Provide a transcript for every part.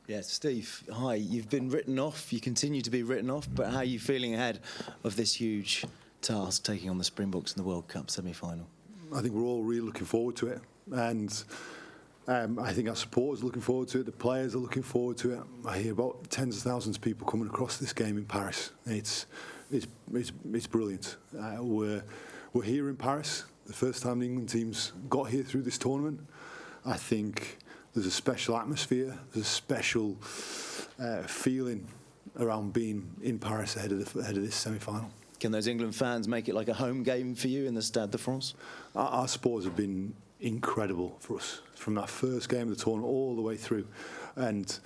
Yeah, Steve, hi. You've been written off. You continue to be written off. But how are you feeling ahead of this huge task, taking on the Springboks in the World Cup semi-final? I think we're all really looking forward to it. And I think our supporters are looking forward to it. The players are looking forward to it. I hear about tens of thousands of people coming across this game in Paris. It's brilliant. We're here in Paris. The first time the England teams got here through this tournament. I think there's a special atmosphere. There's a special feeling around being in Paris ahead of this semi-final. Can those England fans make it like a home game for you in the Stade de France? Our supporters have been incredible for us from that first game of the tournament all the way through. And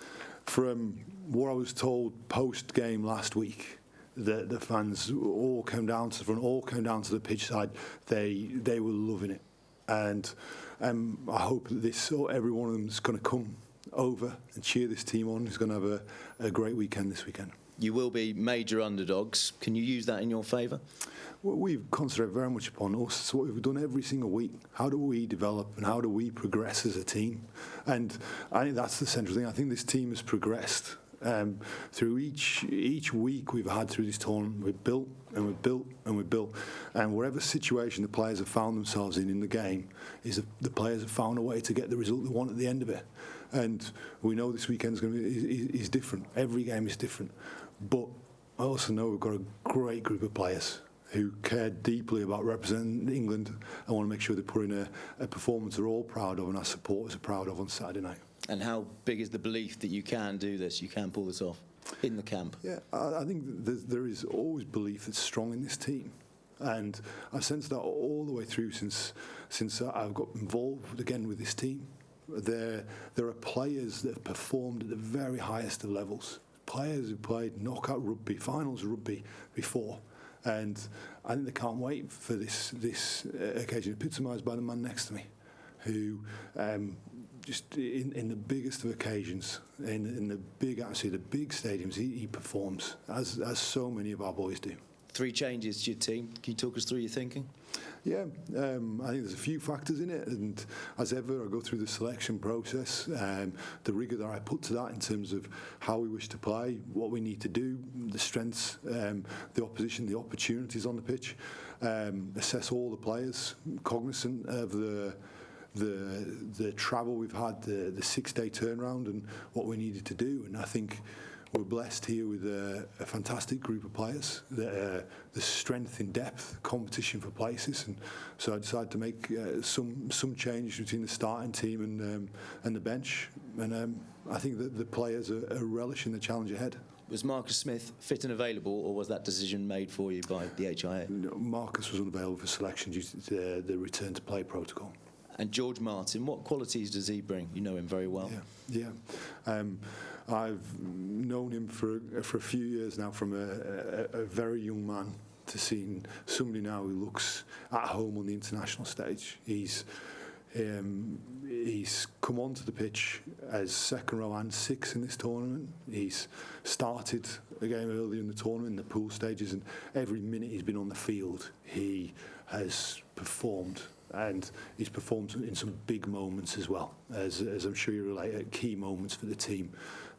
from what I was told post-game last week, the fans all came down to the front, all came down to the pitch side. They were loving it. And I hope that every one of them is going to come over and cheer this team on. He's going to have a great weekend this weekend. You will be major underdogs. Can you use that in your favour? Well, we've concentrated very much upon us. It's what we've done every single week. How do we develop and how do we progress as a team? And I think that's the central thing. I think this team has progressed through each week we've had through this tournament. We've built and we've built and we've built. And whatever situation the players have found themselves in the game, is the players have found a way to get the result they want at the end of it. And we know this weekend is different. Every game is different. But I also know we've got a great group of players who care deeply about representing England and want to make sure they put in a performance they're all proud of and our supporters are proud of on Saturday night. And how big is the belief that you can do this, you can pull this off in the camp? Yeah, I think there is always belief that's strong in this team. And I've sensed that all the way through since I've got involved again with this team. There are players that have performed at the very highest of levels. Players who played knockout rugby, finals rugby before. And I think they can't wait for this occasion, epitomised by the man next to me, who just in the biggest of occasions, in the big atmosphere, the big stadiums, he performs, as so many of our boys do. 3 changes to your team. Can you talk us through your thinking? Yeah, I think there's a few factors in it, and as ever, I go through the selection process, the rigour that I put to that in terms of how we wish to play, what we need to do, the strengths, the opposition, the opportunities on the pitch, assess all the players, cognizant of the travel we've had, the 6-day turnaround, and what we needed to do. And I think we're blessed here with a fantastic group of players. The strength in depth, competition for places, and so I decided to make some change between the starting team and the bench. And I think that the players are relishing the challenge ahead. Was Marcus Smith fit and available, or was that decision made for you by the HIA? No, Marcus was unavailable for selection due to the return to play protocol. And George Martin, what qualities does he bring? You know him very well. Yeah. I've known him for a few years now, from a very young man to seeing somebody now who looks at home on the international stage. He's come onto the pitch as second row and 6 in this tournament. He's started a game earlier in the tournament in the pool stages, and every minute he's been on the field, he has performed. And he's performed in some big moments as well, as I'm sure you relate, at key moments for the team.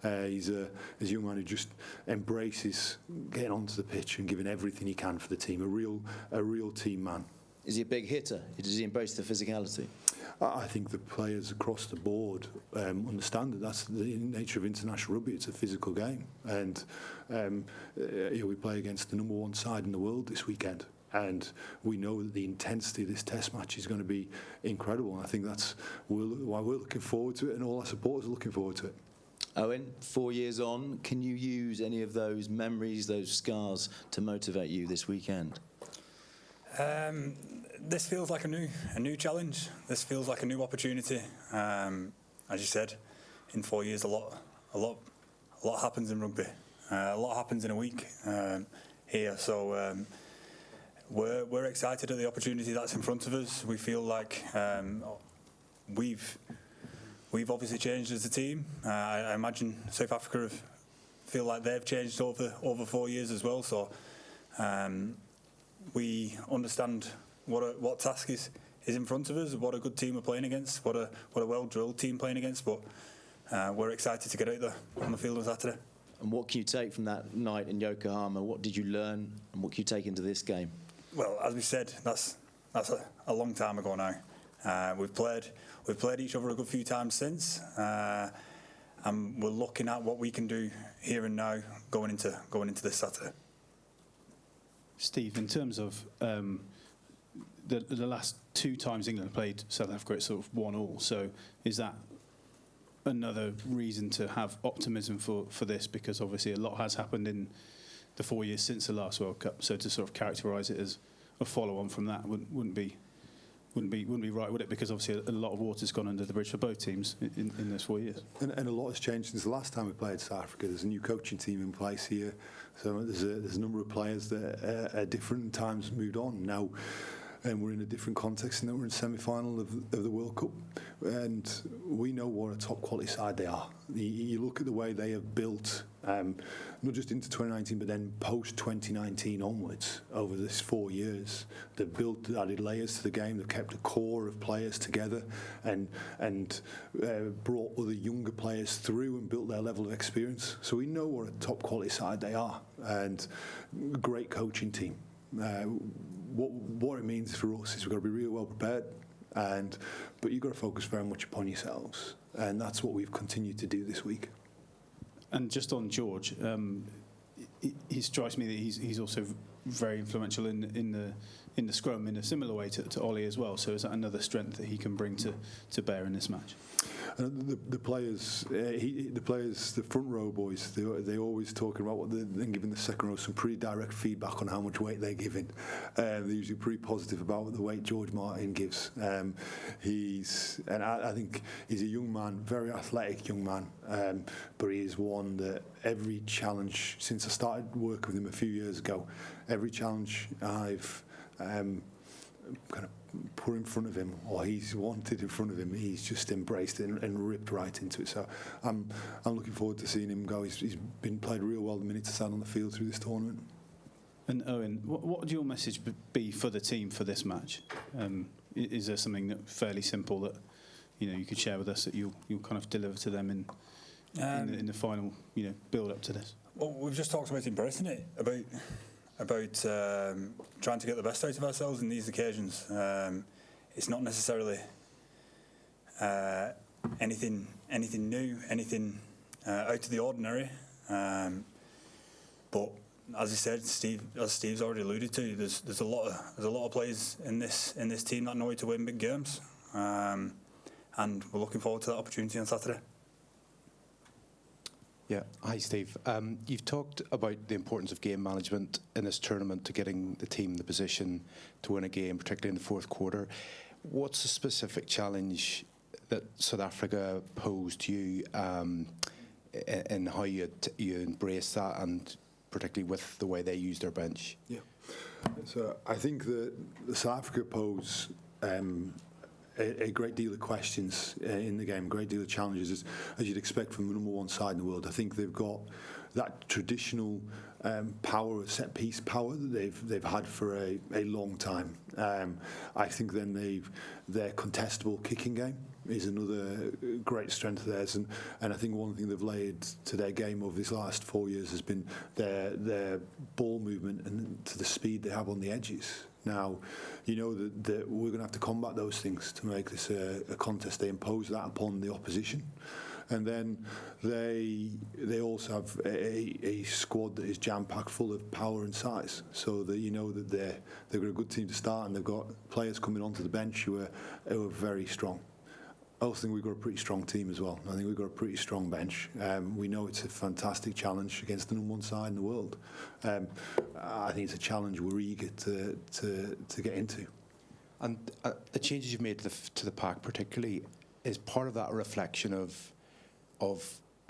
He's a young man who just embraces getting onto the pitch and giving everything he can for the team. A real team man. Is he a big hitter? Does he embrace the physicality? I think the players across the board understand that that's the nature of international rugby. It's a physical game, and we play against the number 1 side in the world this weekend. And we know that the intensity of this test match is going to be incredible. And I think that's why we're looking forward to it, and all our supporters are looking forward to it. Owen, 4 years on, can you use any of those memories, those scars, to motivate you this weekend? This feels like a new challenge. This feels like a new opportunity. As you said, in 4 years, a lot happens in rugby. A lot happens in a week here. So. We're excited at the opportunity that's in front of us. We feel like we've obviously changed as a team. I imagine South Africa have feel like they've changed over 4 years as well. So we understand what task is in front of us, what a good team we're playing against, what a well-drilled team playing against. But we're excited to get out there on the field on Saturday. And what can you take from that night in Yokohama? What did you learn, and what can you take into this game? Well, as we said, that's a long time ago now. We've played each other a good few times since, and we're looking at what we can do here and now going into this Saturday. Steve, in terms of the last 2 times England played South Africa, it's sort of 1-1. So is that another reason to have optimism for this? Because obviously a lot has happened in the 4 years since the last World Cup. So to sort of characterise it as a follow-on from that wouldn't be right, would it? Because obviously a lot of water's gone under the bridge for both teams in those 4 years. And a lot has changed since the last time we played South Africa. There's a new coaching team in place here, so there's a number of players that at different times moved on now. And we're in a different context, and then we're in semi-final of the World Cup, and we know what a top quality side they are. You look at the way they have built, not just into 2019, but then post 2019 onwards over this 4 years. They've added layers to the game. They've kept a core of players together, and brought other younger players through and built their level of experience. So we know what a top quality side they are, and a great coaching team. What it means for us is we've got to be really well prepared, but you've got to focus very much upon yourselves, and that's what we've continued to do this week. And just on George, he strikes me that he's also very influential in the scrum in a similar way to Ollie as well. So is that another strength that he can bring to bear in this match? The players, the front row boys, they always talking about what they're giving the second row some pretty direct feedback on how much weight they're giving. They're usually pretty positive about the weight George Martin gives. I think he's a young man, very athletic young man, but he is one that every challenge, since I started working with him a few years ago, every challenge I've kind of put in front of him, or he's wanted in front of him, he's just embraced it and ripped right into it. So I'm looking forward to seeing him go. He's been played real well the minute to stand on the field through this tournament. And Owen, what would your message be for the team for this match? Is there something that fairly simple that you could share with us that you'll kind of deliver to them in the final build up to this? Well, we've just talked about embracing it, about trying to get the best out of ourselves in these occasions. It's not necessarily anything new, anything out of the ordinary. But as you said, as Steve's already alluded to, there's a lot of players in this team that know how to win big games, and we're looking forward to that opportunity on Saturday. Yeah, hi Steve. You've talked about the importance of game management in this tournament to getting the team in the position to win a game, particularly in the fourth quarter. What's the specific challenge that South Africa posed to you, and how you embrace that, and particularly with the way they use their bench? Yeah, so I think that South Africa pose a great deal of questions in the game, a great deal of challenges, as you'd expect from the number one side in the world. I think they've got that traditional power, set-piece power that they've had for a long time. I think then their contestable kicking game is another great strength of theirs, and I think one thing they've laid to their game over these last 4 years has been their ball movement and to the speed they have on the edges. Now, that we're going to have to combat those things to make this a contest. They impose that upon the opposition. And then they also have a squad that is jam-packed full of power and size, so that that they've got a good team to start, and they've got players coming onto the bench who are very strong. I also think we've got a pretty strong team as well. I think we've got a pretty strong bench. We know it's a fantastic challenge against the number one side in the world. I think it's a challenge we're eager to get into. And the changes you've made to the pack, particularly, is part of that a reflection of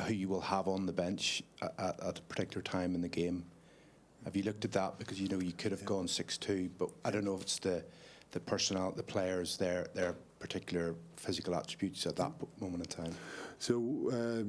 who you will have on the bench at a particular time in the game? Have you looked at that? Because you could have gone 6-2, but I don't know if it's the personnel, the players, their particular physical attributes at that moment in time. So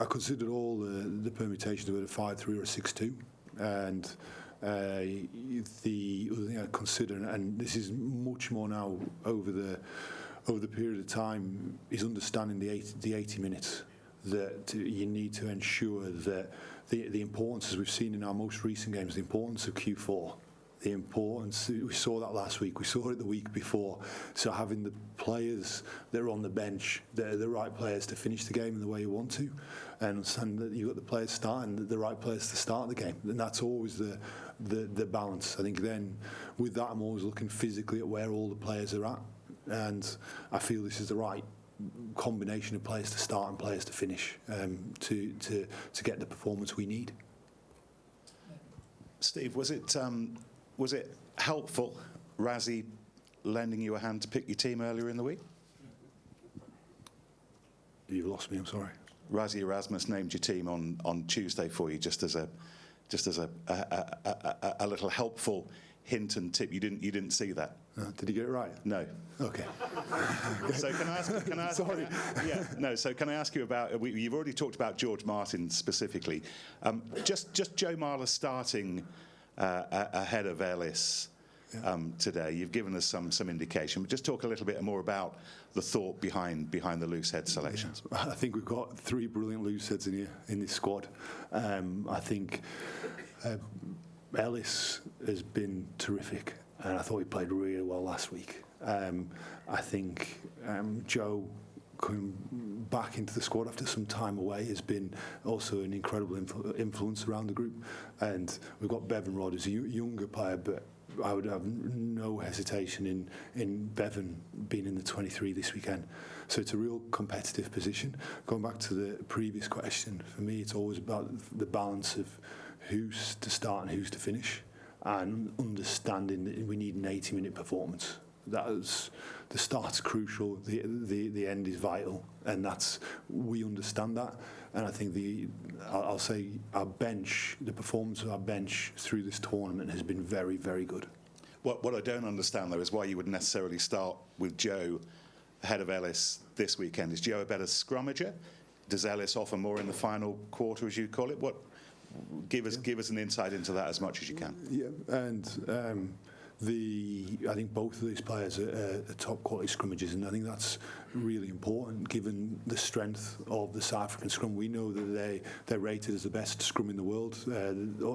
I considered all the permutations of a 5-3 or a 6-2, and the other thing I consider, and this is much more now over the period of time, is understanding the 80 minutes that you need to ensure that the importance, as we've seen in our most recent games, the importance of Q4. The importance, we saw that last week, we saw it the week before. So having the players that are on the bench, that are the right players to finish the game in the way you want to, and understand that you've got the players starting, the right players to start the game. And that's always the balance. I think then with that, I'm always looking physically at where all the players are at. And I feel this is the right combination of players to start and players to finish to get the performance we need. Steve, was it helpful, Razzie lending you a hand to pick your team earlier in the week? You've lost me, I'm sorry. Razzie Erasmus named your team on Tuesday for you, just as a little helpful hint and tip. You didn't see that. Did he get it right? No. Okay. So can I ask? Sorry. Yeah. No. So can I ask you about? You've already talked about George Martin specifically. Just Joe Marler starting ahead of Ellis today. You've given us some indication, but just talk a little bit more about the thought behind the loose head selections. Yeah. I think we've got 3 brilliant loose heads in here in this squad. I think Ellis has been terrific, and I thought he played really well last week. I think Joe coming back into the squad after some time away has been also an incredible influence around the group. And we've got Bevan Rod, who's a younger player, but I would have no hesitation in Bevan being in the 23 this weekend. So it's a real competitive position. Going back to the previous question, for me it's always about the balance of who's to start and who's to finish, and understanding that we need an 80-minute performance. The start's crucial, the end is vital, and we understand that. And I think I'll say our bench, the performance of our bench through this tournament has been very, very good. What I don't understand, though, is why you would necessarily start with Joe ahead of Ellis this weekend. Is Joe a better scrummager? Does Ellis offer more in the final quarter, as you call it? Give us an insight into that as much as you can. Yeah, and I think both of these players are top quality scrummagers, and I think that's really important given the strength of the South African scrum. We know that they're rated as the best scrum in the world.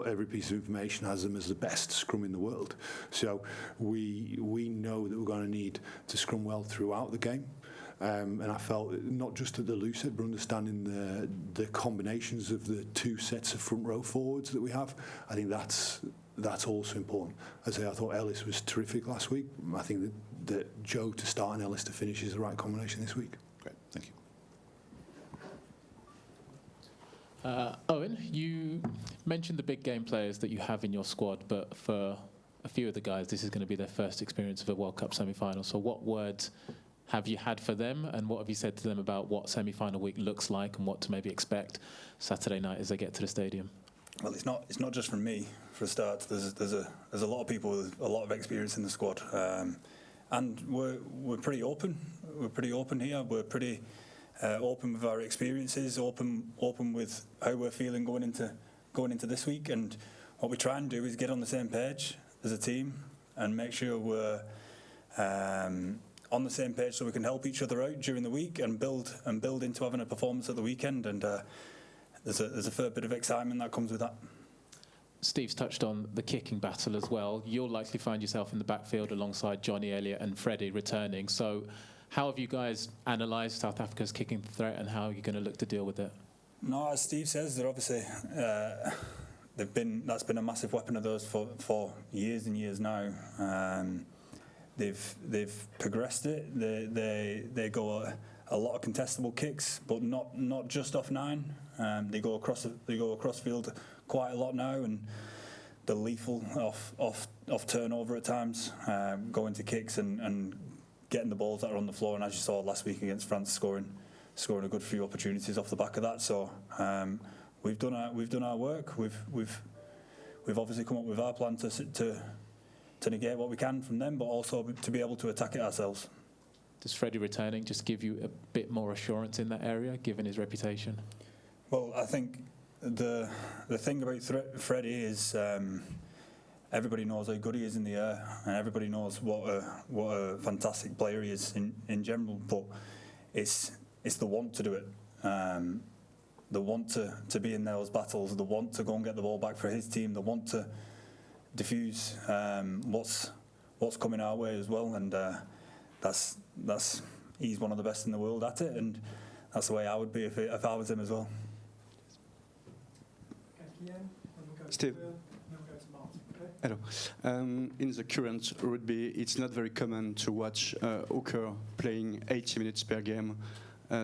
Every piece of information has them as the best scrum in the world. So we know that we're going to need to scrum well throughout the game. And I felt not just at the loose set, but understanding the combinations of the 2 sets of front row forwards that we have. I think that's also important. As I say, I thought Ellis was terrific last week. I think that Joe to start and Ellis to finish is the right combination this week. Great, thank you. Owen, you mentioned the big game players that you have in your squad, but for a few of the guys, this is going to be their first experience of a World Cup semi-final. So what words have you had for them, and what have you said to them about what semi-final week looks like and what to maybe expect Saturday night as they get to the stadium? Well, it's not just from me. For a start, there's a lot of people with a lot of experience in the squad, and we're pretty open. We're pretty open here. We're pretty open with our experiences. Open with how we're feeling going into this week. And what we try and do is get on the same page as a team and make sure we're on the same page so we can help each other out during the week and build into having a performance at the weekend. And there's a fair bit of excitement that comes with that. Steve's touched on the kicking battle as well. You'll likely find yourself in the backfield alongside Johnny Elliott and Freddie returning. So how have you guys analysed South Africa's kicking threat, and how are you going to look to deal with it? No, as Steve says, they're obviously that's been a massive weapon of theirs for years and years now. They've progressed it. They go a lot of contestable kicks, but not just off 9. They go across field quite a lot now, and they're lethal off turnover at times, going to kicks and getting the balls that are on the floor. And as you saw last week against France, scoring a good few opportunities off the back of that. So we've done our work. We've obviously come up with our plan to negate what we can from them, but also to be able to attack it ourselves. Does Freddie returning just give you a bit more assurance in that area, given his reputation? Well, I think the thing about Freddie is everybody knows how good he is in the air, and everybody knows what a fantastic player he is in general. But it's the want to do it, the want to be in those battles, the want to go and get the ball back for his team, the want to diffuse what's coming our way as well, and that's he's one of the best in the world at it, and that's the way I would be if I was him as well. Steve. Hello. In the current rugby, it's not very common to watch hooker playing 80 minutes per game.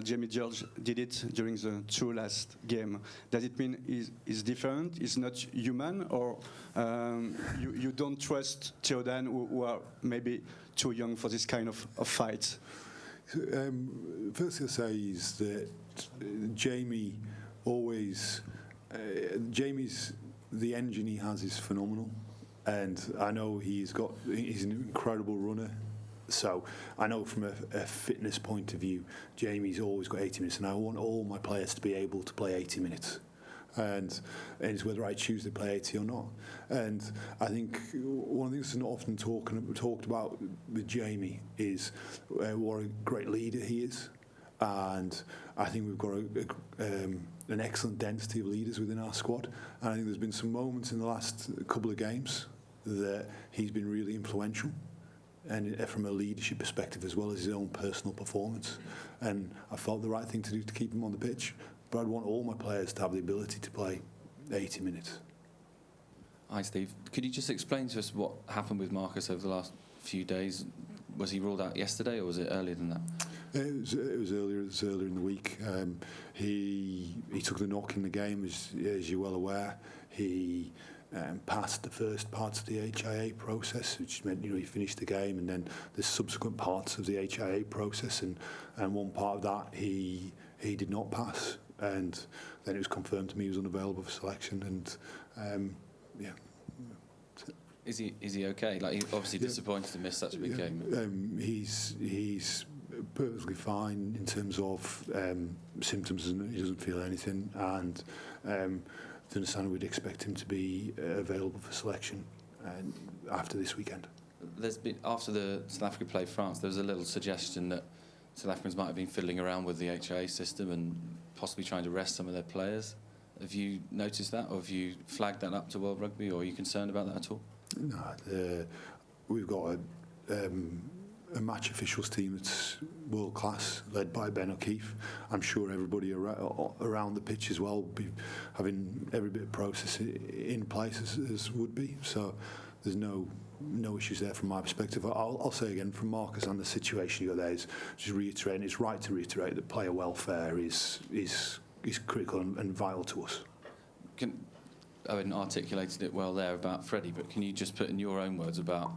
Jamie George did it during the 2 last game. Does it mean he's different, he's not human, or you don't trust Theodan, who are maybe too young for this kind of fight? First thing I'll say is that Jamie always... Jamie's... The engine he has is phenomenal. And I know he's an incredible runner. So I know from a fitness point of view, Jamie's always got 80 minutes, and I want all my players to be able to play 80 minutes. And it's whether I choose to play 80 or not. And I think one of the things that's not often talked about with Jamie is what a great leader he is. And I think we've got an excellent density of leaders within our squad. And I think there's been some moments in the last couple of games that he's been really influential, and from a leadership perspective as well as his own personal performance. And I felt the right thing to do to keep him on the pitch. But I'd want all my players to have the ability to play 80 minutes. Hi, Steve. Could you just explain to us what happened with Marcus over the last few days? Was he ruled out yesterday, or was it earlier than that? It was earlier. It was earlier in the week. He took the knock in the game, as you're well aware. He passed the first parts of the HIA process, which meant he finished the game, and then the subsequent parts of the HIA process, and one part of that he did not pass, and then it was confirmed to me he was unavailable for selection, and yeah. Is he okay? Like, he's obviously disappointed to miss such a big game. He's perfectly fine in terms of symptoms, and he doesn't feel anything, and to understand we'd expect him to be available for selection after this weekend. There's been, after the South Africa played France, there was a little suggestion that South Africans might have been fiddling around with the HIA system and possibly trying to rest some of their players. Have you noticed that, or have you flagged that up to World Rugby, or are you concerned about that at all? No, we've got a match officials team that's world class, led by Ben O'Keefe. I'm sure everybody around the pitch as well will be having every bit of process in place as would be. So there's no issues there from my perspective. I'll say again, from Marcus and the situation you got there, is just reiterating. It's right to reiterate that player welfare is critical and vital to us. Owen articulated it well there about Freddie, but can you just put in your own words about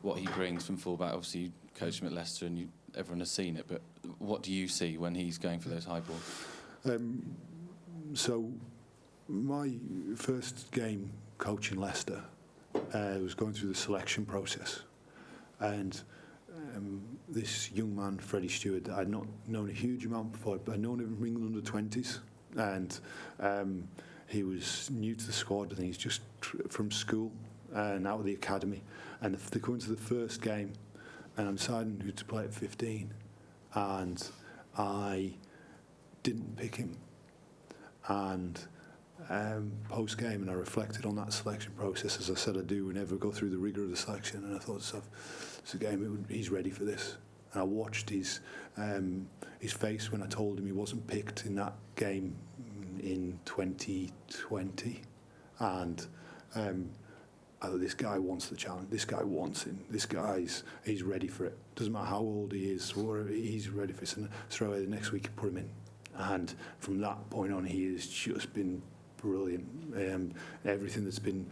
what he brings from fullback? Obviously, you coached him at Leicester, and everyone has seen it, but what do you see when he's going for those high balls? So, my first game coaching Leicester was going through the selection process, and this young man, Freddie Stewart, that I'd not known a huge amount before, but I'd known him from England under-20s, and he was new to the squad. I think he's just from school and out of the academy, and they come into the first game, and I'm deciding who to play at 15, and I didn't pick him. And post game, and I reflected on that selection process, as I said I do whenever I go through the rigour of the selection, and I thought to myself, it's a game, he's ready for this. And I watched his face when I told him he wasn't picked in that game in 2020, and I thought, this guy wants the challenge, this guy wants it, he's ready for it. Doesn't matter how old he is, or he's ready for it. And straight away the next week, put him in, and from that point on, he has just been brilliant. Everything that's been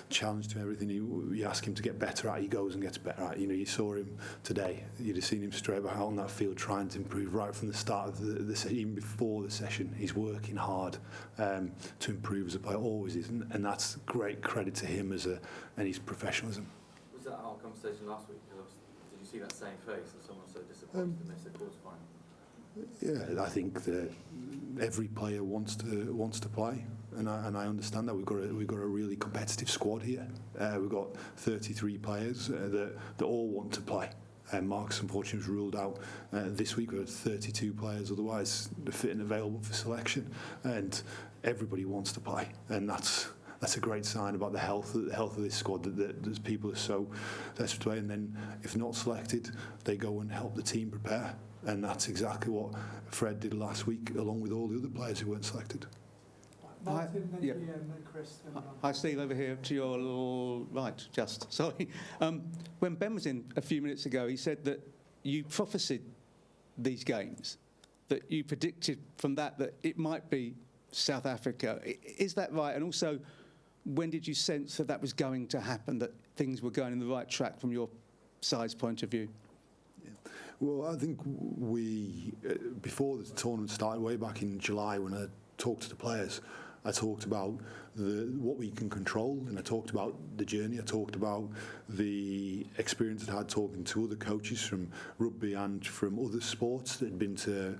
challenged to, everything you ask him to get better at, he goes and gets better at. You saw him today. You'd have seen him straight out on that field trying to improve right from the start of the session, even before the session. He's working hard to improve as a player, always is, and that's great credit to him and his professionalism. Was that our conversation last week? Did you see that same face, and someone so disappointed to miss the quarterfinal? Yeah, I think that every player wants to play, and I understand that we've got a really competitive squad here. We've got 33 players that all want to play. Marcus unfortunately was ruled out this week. We had 32 players otherwise fit and available for selection, and everybody wants to play, and that's a great sign about the health of this squad, that people are so desperate to play, and then if not selected, they go and help the team prepare. And that's exactly what Fred did last week, along with all the other players who weren't selected. Martin, then yeah. then Chris. Then Hi, Steve, over here to your right, just. Sorry. When Ben was in a few minutes ago, he said that you prophesied these games, that you predicted from that it might be South Africa. Is that right? And also, when did you sense that was going to happen, that things were going in the right track from your side's point of view? Well, I think we, before the tournament started, way back in July, when I talked to the players, I talked about what we can control, and I talked about the journey. I talked about the experience I had talking to other coaches from rugby and from other sports that had been to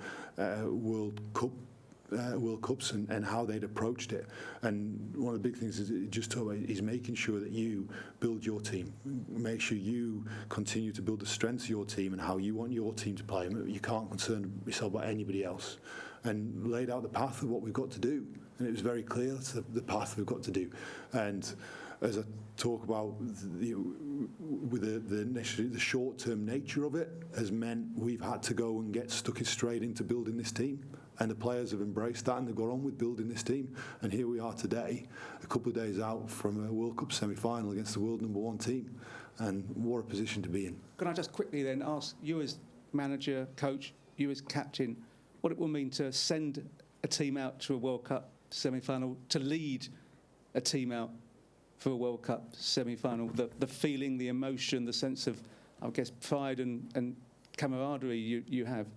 World Cups and how they'd approached it. And one of the big things is making sure that you build your team. Make sure you continue to build the strengths of your team and how you want your team to play. You can't concern yourself about anybody else. And laid out the path of what we've got to do. And it was very clear that's the path we've got to do. And as I talk about the short-term nature of it has meant we've had to go and get stuck straight into building this team. And the players have embraced that, and they've gone on with building this team. And here we are today, a couple of days out from a World Cup semi-final against the world number 1 team. And what a position to be in. Can I just quickly then ask you as manager, coach, you as captain, what it will mean to send a team out to a World Cup semi-final, to lead a team out for a World Cup semi-final, the feeling, the emotion, the sense of, I guess, pride and camaraderie you have?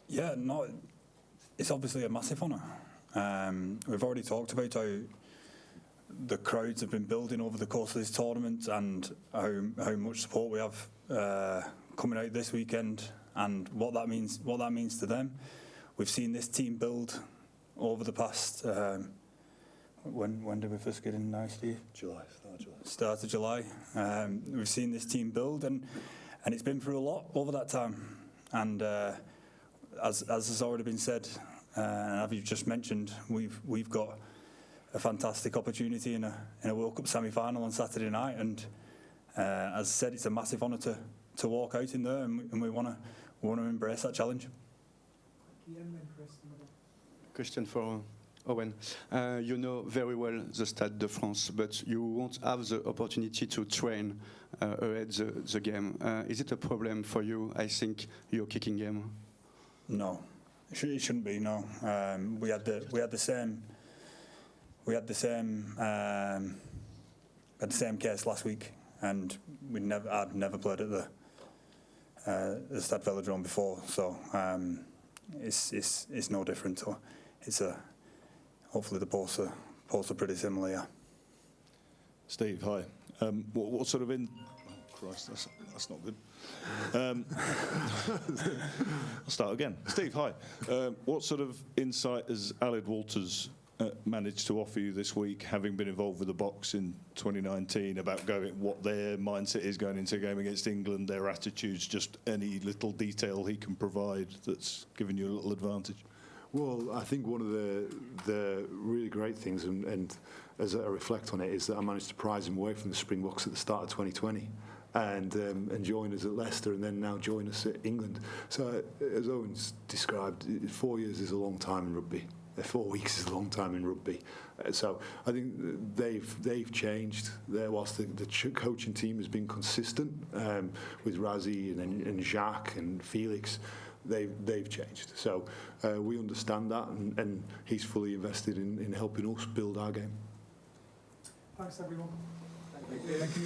Yeah, no, it's obviously a massive honour. We've already talked about how the crowds have been building over the course of this tournament and how much support we have coming out this weekend and what that means to them. We've seen this team build over the past. When did we first get in now, Steve? Start of July. We've seen this team build, and it's been through a lot over that time. And as has already been said, and as you've just mentioned, we've got a fantastic opportunity in a World Cup semi-final on Saturday night. And as I said, it's a massive honour to walk out in there, and we want to embrace that challenge. Question for Owen. You know very well the Stade de France, but you won't have the opportunity to train ahead the game. Is it a problem for you? I think your kicking game. No, it shouldn't be. No, we had the same case last week, and I'd never played at the Stade Velodrome before, so it's no different. So hopefully the posts are pretty similar. Yeah. Steve, hi. What sort of Christ, that's not good. I'll start again. Steve, hi. What sort of insight has Aled Walters managed to offer you this week, having been involved with the Box in 2019, about what their mindset is going into a game against England, their attitudes, just any little detail he can provide that's given you a little advantage? Well, I think one of the really great things, and as I reflect on it, is that I managed to prize him away from the Springboks at the start of 2020 and join us at Leicester and then now join us at England. So as Owen's described, 4 years is a long time in rugby. 4 weeks is a long time in rugby. So I think they've changed. Whilst the coaching team has been consistent with Razzie and Jacques and Felix, they've changed. So we understand that, and he's fully invested in helping us build our game. Thanks, everyone. Thank you.